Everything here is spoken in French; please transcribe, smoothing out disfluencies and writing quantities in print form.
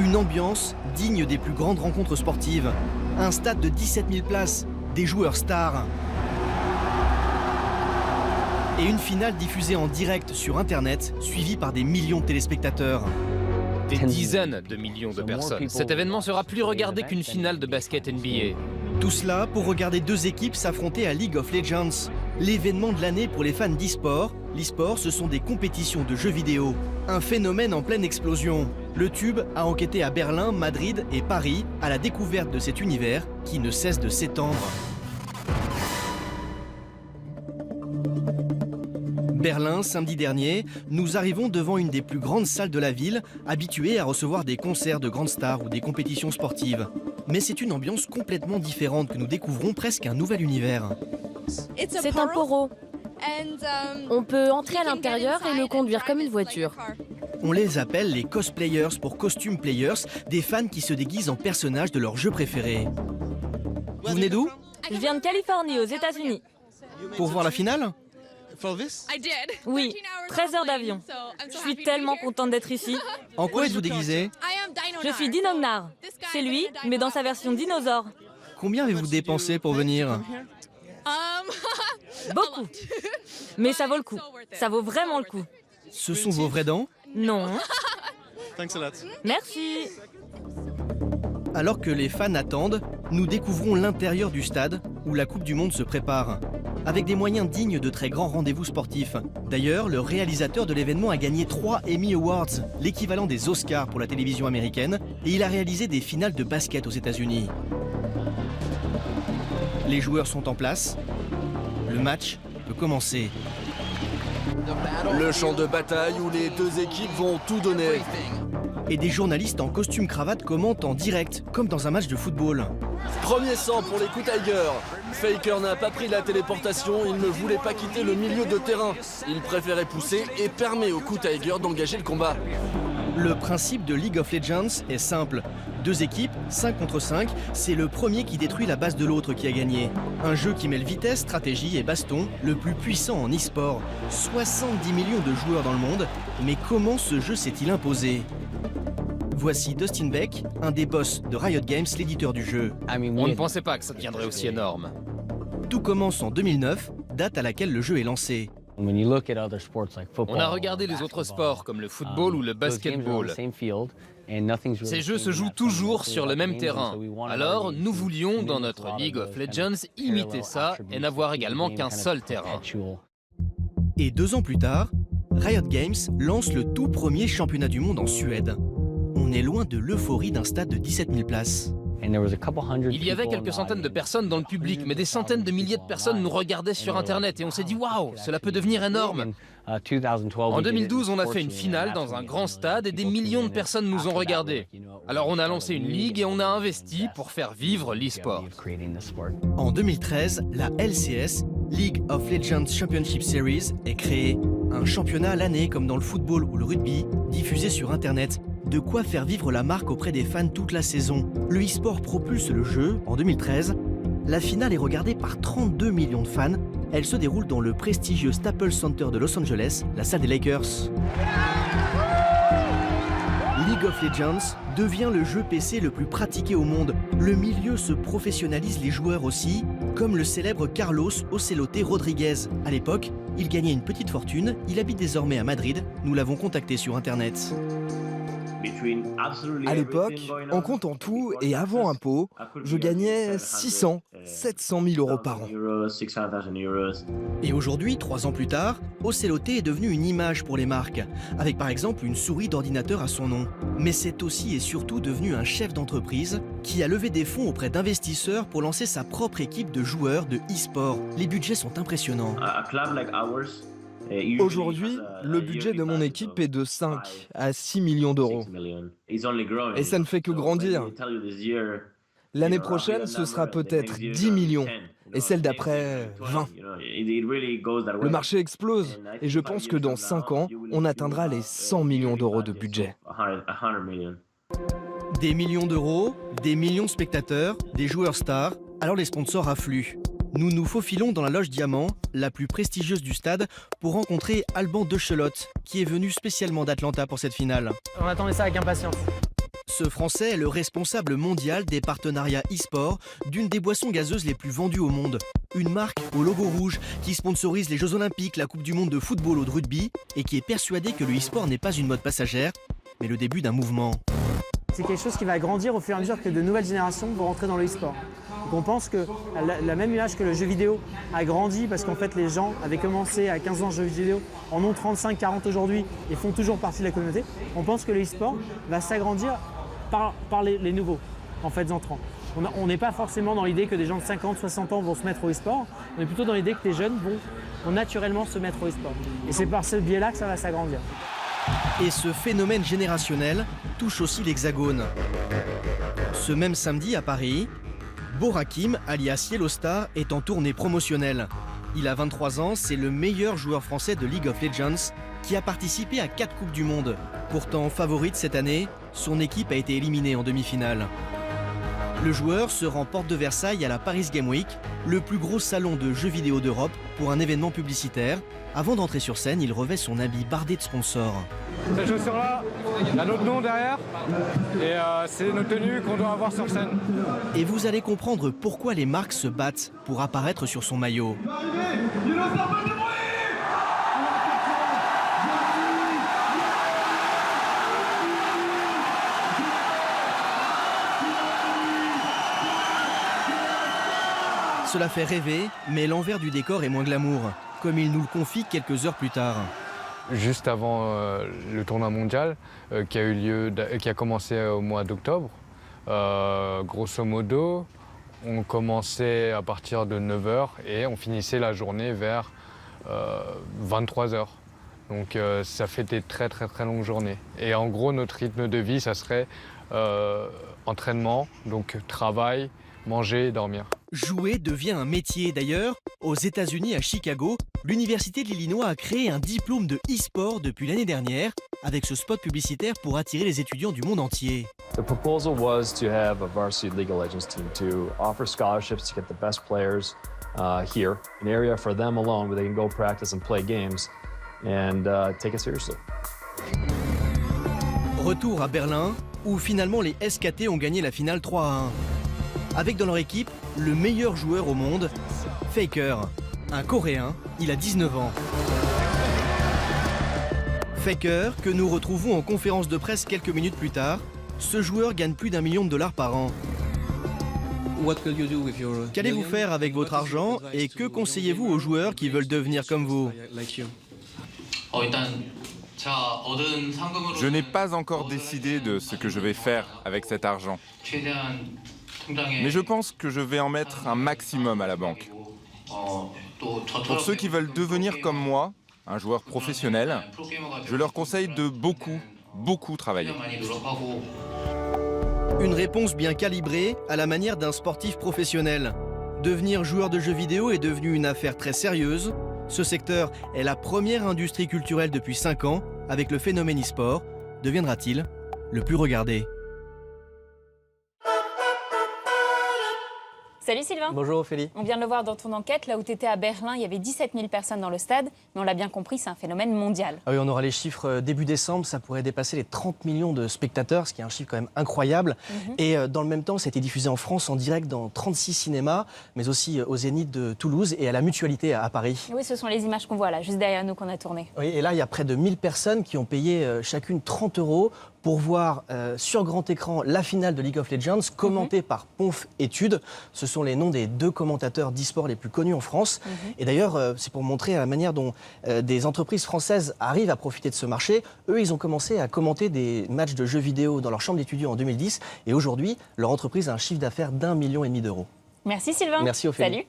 Une ambiance digne des plus grandes rencontres sportives. Un stade de 17 000 places, des joueurs stars. Et une finale diffusée en direct sur Internet, suivie par des millions de téléspectateurs. Des dizaines de millions de personnes. Cet événement sera plus regardé qu'une finale de basket NBA. Tout cela pour regarder deux équipes s'affronter à League of Legends. L'événement de l'année pour les fans d'e-sport. L'e-sport, ce sont des compétitions de jeux vidéo. Un phénomène en pleine explosion. Le Tube a enquêté à Berlin, Madrid et Paris à la découverte de cet univers qui ne cesse de s'étendre. Berlin, samedi dernier, nous arrivons devant une des plus grandes salles de la ville, habituée à recevoir des concerts de grandes stars ou des compétitions sportives. Mais c'est une ambiance complètement différente que nous découvrons presque un nouvel univers. C'est un poro. On peut entrer à l'intérieur et le conduire comme une voiture. On les appelle les cosplayers pour costume players, des fans qui se déguisent en personnages de leur jeu préféré. Vous venez d'où? Je viens de Californie, aux États-Unis. Pour voir la finale? Oui, 13 heures d'avion. Je suis tellement contente d'être ici. En quoi êtes-vous déguisé? Je suis Dino Gnar. C'est lui, mais dans sa version dinosaure. Combien avez-vous dépensé pour venir? Beaucoup. Mais ça vaut le coup. Ça vaut vraiment le coup. Ce sont vos vraies dents? Non. Merci. Alors que les fans attendent, nous découvrons l'intérieur du stade où la Coupe du Monde se prépare. Avec des moyens dignes de très grands rendez-vous sportifs. D'ailleurs, le réalisateur de l'événement a gagné 3 Emmy Awards, l'équivalent des Oscars pour la télévision américaine, et il a réalisé des finales de basket aux États-Unis. Les joueurs sont en place. Le match peut commencer. Le champ de bataille où les deux équipes vont tout donner. Et des journalistes en costume cravate commentent en direct, comme dans un match de football. Premier sang pour les Coup Tigers. Faker n'a pas pris la téléportation, il ne voulait pas quitter le milieu de terrain. Il préférait pousser et permet aux Coup Tigers d'engager le combat. Le principe de League of Legends est simple. Deux équipes, 5 contre 5, c'est le premier qui détruit la base de l'autre qui a gagné. Un jeu qui mêle vitesse, stratégie et baston, le plus puissant en e-sport. 70 millions de joueurs dans le monde, mais comment ce jeu s'est-il imposé? Voici Dustin Beck, un des boss de Riot Games, l'éditeur du jeu. On ne pensait pas que ça deviendrait aussi énorme. Tout commence en 2009, date à laquelle le jeu est lancé. On a regardé les autres sports comme le football ou le basketball. Ces jeux se jouent toujours sur le même terrain. Alors, nous voulions, dans notre League of Legends, imiter ça et n'avoir également qu'un seul terrain. Et 2 ans plus tard, Riot Games lance le tout premier championnat du monde en Suède. On est loin de l'euphorie d'un stade de 17 000 places. Il y avait quelques centaines de personnes dans le public, mais des centaines de milliers de personnes nous regardaient sur Internet et on s'est dit « Waouh, cela peut devenir énorme !» En 2012, on a fait une finale dans un grand stade et des millions de personnes nous ont regardés. Alors on a lancé une ligue et on a investi pour faire vivre l'e-sport. En 2013, la LCS, League of Legends Championship Series, est créée. Un championnat à l'année comme dans le football ou le rugby, diffusé sur Internet. De quoi faire vivre la marque auprès des fans toute la saison. Le e-sport propulse le jeu en 2013. La finale est regardée par 32 millions de fans. Elle se déroule dans le prestigieux Staples Center de Los Angeles, la salle des Lakers. League of Legends devient le jeu PC le plus pratiqué au monde. Le milieu se professionnalise, les joueurs aussi, comme le célèbre Carlos Ocelote Rodriguez. À l'époque, il gagnait une petite fortune, il habite désormais à Madrid, nous l'avons contacté sur Internet. À l'époque, en comptant tout et avant impôt, je gagnais 600, 700 000 euros par an. Et aujourd'hui, 3 ans plus tard, Ocelote est devenu une image pour les marques, avec par exemple une souris d'ordinateur à son nom. Mais c'est aussi et surtout devenu un chef d'entreprise qui a levé des fonds auprès d'investisseurs pour lancer sa propre équipe de joueurs de e-sport. Les budgets sont impressionnants. Aujourd'hui, le budget de mon équipe est de 5 à 6 millions d'euros. Et ça ne fait que grandir. L'année prochaine, ce sera peut-être 10 millions. Et celle d'après, 20. Le marché explose. Et je pense que dans 5 ans, on atteindra les 100 millions d'euros de budget. Des millions d'euros, des millions de spectateurs, des joueurs stars, alors les sponsors affluent. Nous nous faufilons dans la loge Diamant, la plus prestigieuse du stade, pour rencontrer Alban Dechelotte, qui est venu spécialement d'Atlanta pour cette finale. On attendait ça avec impatience. Ce Français est le responsable mondial des partenariats e-sport d'une des boissons gazeuses les plus vendues au monde. Une marque au logo rouge qui sponsorise les Jeux Olympiques, la Coupe du Monde de football ou de rugby et qui est persuadé que le e-sport n'est pas une mode passagère, mais le début d'un mouvement. C'est quelque chose qui va grandir au fur et à mesure que de nouvelles générations vont rentrer dans le e-sport. Donc on pense que la même image que le jeu vidéo a grandi parce qu'en fait les gens avaient commencé à 15 ans de jeux vidéo, en ont 35, 40 aujourd'hui et font toujours partie de la communauté. On pense que le e-sport va s'agrandir par les nouveaux en fait entrants. On n'est pas forcément dans l'idée que des gens de 50, 60 ans vont se mettre au e-sport, on est plutôt dans l'idée que les jeunes vont naturellement se mettre au e-sport. Et c'est par ce biais-là que ça va s'agrandir. Et ce phénomène générationnel touche aussi l'Hexagone. Ce même samedi à Paris, Borakim, alias Yellowstar, est en tournée promotionnelle. Il a 23 ans, c'est le meilleur joueur français de League of Legends qui a participé à 4 Coupes du Monde. Pourtant favorite cette année, son équipe a été éliminée en demi-finale. Le joueur se rend porte de Versailles à la Paris Game Week, le plus gros salon de jeux vidéo d'Europe, pour un événement publicitaire. Avant d'entrer sur scène, il revêt son habit bardé de sponsors. Cette chaussure-là, il y a notre nom derrière et c'est nos tenues qu'on doit avoir sur scène. Et vous allez comprendre pourquoi les marques se battent pour apparaître sur son maillot. Cela fait rêver, mais l'envers du décor est moins glamour, comme il nous le confie quelques heures plus tard. Juste avant le tournoi mondial qui a commencé au mois d'octobre, grosso modo, on commençait à partir de 9h et on finissait la journée vers 23h. Donc ça fait des très longues journées. Et en gros, notre rythme de vie, ça serait entraînement, donc travail, manger et dormir. Jouer devient un métier. D'ailleurs, aux États-Unis, à Chicago, l'Université de l'Illinois a créé un diplôme de e-sport depuis l'année dernière, avec ce spot publicitaire pour attirer les étudiants du monde entier. The proposal was to have a varsity League of Legends team to offer scholarships to get the best players here, an area for them alone where they can go practice and play games and take it seriously. Retour à Berlin, où finalement les SKT ont gagné la finale 3-1. Avec dans leur équipe le meilleur joueur au monde, Faker, un Coréen, il a 19 ans. Faker, que nous retrouvons en conférence de presse quelques minutes plus tard, ce joueur gagne plus d'1 million de dollars par an. Qu'allez-vous faire avec votre argent et que conseillez-vous aux joueurs qui veulent devenir comme vous? Je n'ai pas encore décidé de ce que je vais faire avec cet argent. Mais je pense que je vais en mettre un maximum à la banque. Pour ceux qui veulent devenir comme moi, un joueur professionnel, je leur conseille de beaucoup travailler. Une réponse bien calibrée à la manière d'un sportif professionnel. Devenir joueur de jeux vidéo est devenu une affaire très sérieuse. Ce secteur est la première industrie culturelle depuis 5 ans. Avec le phénomène e-sport, deviendra-t-il le plus regardé? Salut Sylvain. Bonjour Ophélie. On vient de le voir dans ton enquête, là où tu étais à Berlin, il y avait 17 000 personnes dans le stade, mais on l'a bien compris, c'est un phénomène mondial. Ah oui, on aura les chiffres début décembre, ça pourrait dépasser les 30 millions de spectateurs, ce qui est un chiffre quand même incroyable. Et dans le même temps, ça a été diffusé en France en direct dans 36 cinémas, mais aussi au Zénith de Toulouse et à la Mutualité à Paris. Oui, ce sont les images qu'on voit là, juste derrière nous qu'on a tournées. Oui, et là, il y a près de 1000 personnes qui ont payé chacune 30 € pour voir sur grand écran la finale de League of Legends, commentée par Ponf Études. Ce sont les noms des 2 commentateurs d'e-sport les plus connus en France. Et d'ailleurs, c'est pour montrer la manière dont des entreprises françaises arrivent à profiter de ce marché. Eux, ils ont commencé à commenter des matchs de jeux vidéo dans leur chambre d'étudiants en 2010. Et aujourd'hui, leur entreprise a un chiffre d'affaires d'1,5 million d'euros. Merci Sylvain. Merci Ophélie. Salut.